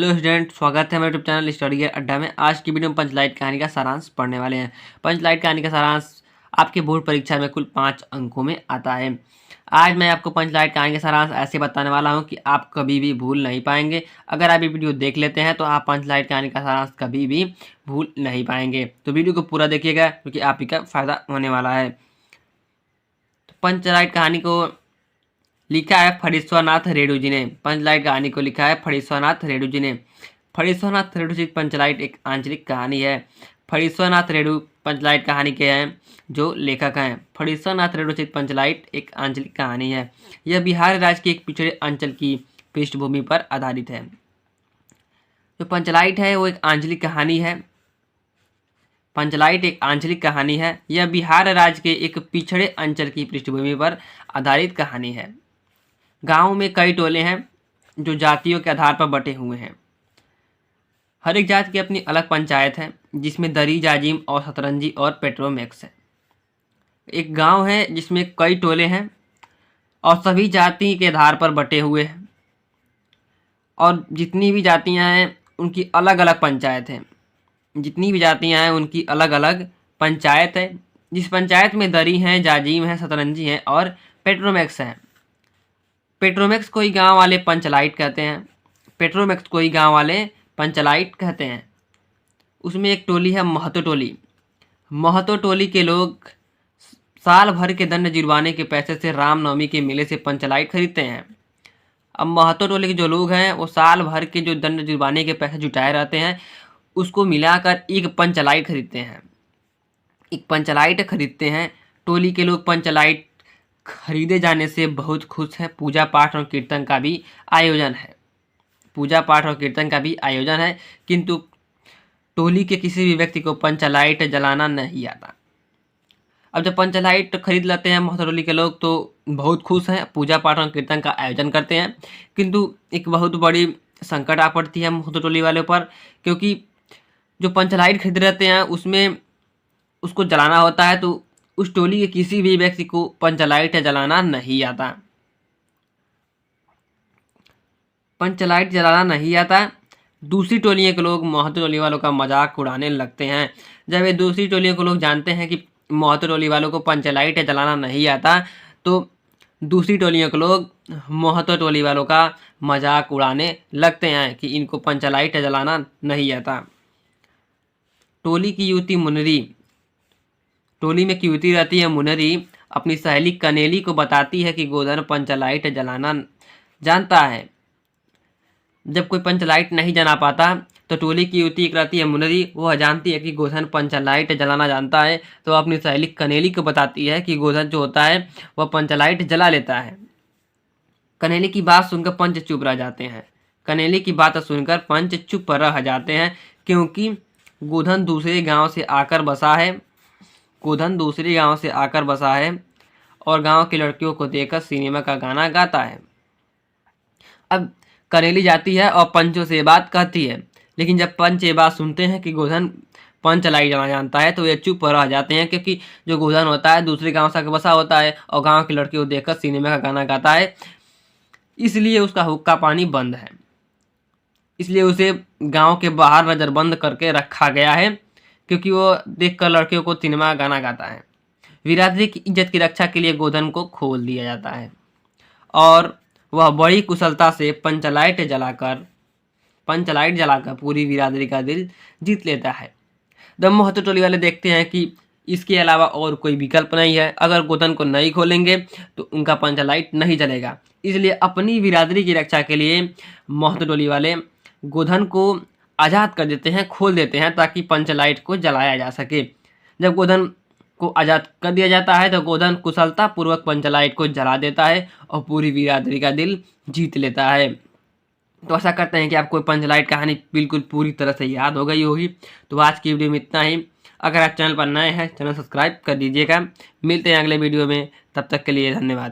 Hello student, स्वागत है मेरे यूट्यूब चैनल स्टडी के अड्डा में। आज की वीडियो में पंचलाइट कहानी का सारांश पढ़ने वाले हैं। पंचलाइट कहानी का सारांश आपके बोर्ड परीक्षा में कुल 5 अंकों में आता है। आज मैं आपको पंचलाइट कहानी का सारांश ऐसे बताने वाला हूं कि आप कभी भी भूल नहीं पाएंगे। अगर आप ये वीडियो देख लेते हैं तो आप पंचलाइट कहानी का सारांश कभी भी भूल नहीं पाएंगे। तो वीडियो को पूरा देखिएगा क्योंकि आप ही का फायदा होने वाला है। तो पंचलाइट कहानी को लिखा है फणीश्वरनाथ रेणु जी ने। पंचलाइट कहानी को लिखा है फणीश्वरनाथ रेणु जी ने। फणीश्वरनाथ रेणु जी पंचलाइट एक आंचलिक कहानी है। फणीश्वरनाथ रेणु पंचलाइट कहानी के हैं जो लेखक हैं। फणीश्वरनाथ रेणु जी पंचलाइट एक आंचलिक कहानी है। यह बिहार राज्य के एक पिछड़े अंचल की पृष्ठभूमि पर आधारित है। जो पंचलाइट है वो एक आंचलिक कहानी है। पंचलाइट एक आंचलिक कहानी है। यह बिहार राज्य के एक पिछड़े अंचल की पृष्ठभूमि पर आधारित कहानी है। गांव में कई टोले हैं जो जातियों के आधार पर बटे हुए हैं। हर एक जात की अपनी अलग पंचायत है जिसमें दरी, जाजिम और सतरंजी और पेट्रोमैक्स है। एक गांव है जिसमें कई टोले हैं और सभी जाति के आधार पर बटे हुए हैं और जितनी भी जातियां हैं उनकी अलग अलग पंचायत है। जितनी भी जातियां हैं उनकी अलग अलग पंचायत है। जिस पंचायत में दरी हैं, जाजिम है, सतरंजी हैं और पेट्रोमैक्स है। पेट्रोमैक्स को ही गाँव वाले पंचलाइट कहते हैं। पेट्रोमैक्स को ही गाँव वाले पंचलाइट कहते हैं। उसमें एक टोली है महतो टोली। महतो टोली के लोग साल भर के दंड जुर्माने के पैसे से रामनवमी के मेले से पंचलाइट खरीदते हैं। अब महतो टोली के जो लोग हैं वो साल भर के जो दंड जुर्माने के पैसे जुटाए रहते हैं उसको मिलाकर एक पंचलाइट खरीदते हैं। एक पंचलाइट खरीदते हैं। टोली के लोग पंचलाइट खरीदे जाने से बहुत खुश हैं। पूजा पाठ और कीर्तन का भी आयोजन है। पूजा पाठ और कीर्तन का भी आयोजन है, किंतु टोली के किसी भी व्यक्ति को पंचलाइट जलाना नहीं आता। अब जब पंचलाइट खरीद लेते हैं महतो टोली के लोग तो बहुत खुश हैं, पूजा पाठ और कीर्तन का आयोजन करते हैं। किंतु एक बहुत बड़ी संकट आ पड़ती है महतो टोली वालों पर, क्योंकि जो पंचलाइट खरीद रहते हैं उसमें उसको जलाना होता है, तो उस टोली के किसी भी व्यक्ति को पंचलाइट जलाना नहीं आता। पंचलाइट जलाना नहीं आता। दूसरी टोलियों के लोग महतो टोली वालों का मजाक उड़ाने लगते हैं। जब ये दूसरी टोलियों के लोग जानते हैं कि महतो टोली वालों को पंचलाइट जलाना नहीं आता तो दूसरी टोलियों के लोग महतो टोली वालों का मजाक उड़ाने लगते हैं कि इनको पंचलाइट जलाना नहीं आता। टोली की युवती मुनरी, टोली में युवती रहती है मुनरी, अपनी सहेली कनेली को बताती है कि गोधन पंचलाइट जलाना जानता है। जब कोई पंचलाइट नहीं जला पाता तो टोली की युवती एक रहती है मुनरी, वह जानती है कि गोधन पंचलाइट जलाना जानता है, तो अपनी सहेली कनेली को बताती है कि गोधन जो होता है वह पंचलाइट जला लेता है। कनेली की बात सुनकर पंच चुप रह जाते हैं। कनेली की बात सुनकर पंच चुप रह जाते हैं क्योंकि गोधन दूसरे गांव से आकर बसा है। गोधन दूसरे गांव से आकर बसा है और गांव की लड़कियों को देखकर सिनेमा का गाना गाता है। अब कनेली जाती है और पंचों से बात कहती है, लेकिन जब पंच ये बात सुनते हैं कि गोधन पंचलाइट जलाना जानता है तो ये चुप रह जाते हैं, क्योंकि जो गोधन होता है दूसरे गांव से आकर बसा होता है और गांव की लड़कियों को देखकर सिनेमा का गाना गाता है, इसलिए उसका हुक्का पानी बंद है। इसलिए उसे गाँव के बाहर नज़रबंद करके रखा गया है, क्योंकि वो देखकर लड़कियों को सिनेमा गाना गाता है। बिरादरी की इज्जत की रक्षा के लिए गोधन को खोल दिया जाता है और वह बड़ी कुशलता से पंचलाइट जलाकर पूरी बिरादरी का दिल जीत लेता है। जब महतो टोली वाले देखते हैं कि इसके अलावा और कोई विकल्प नहीं है, अगर गोधन को नहीं खोलेंगे तो उनका पंचलाइट नहीं जलेगा, इसलिए अपनी बिरादरी की रक्षा के लिए महतो टोली वाले गोधन को आज़ाद कर देते हैं, खोल देते हैं ताकि पंचलाइट को जलाया जा सके। जब गोधन को आज़ाद कर दिया जाता है तो गोधन कुशलता पूर्वक पंचलाइट को जला देता है और पूरी बिरादरी का दिल जीत लेता है। तो आशा करते हैं कि आपको पंचलाइट कहानी बिल्कुल पूरी तरह से याद हो गई होगी। तो आज की वीडियो में इतना ही। अगर आप चैनल पर नए हैं चैनल सब्सक्राइब कर दीजिएगा। मिलते हैं अगले वीडियो में, तब तक के लिए धन्यवाद।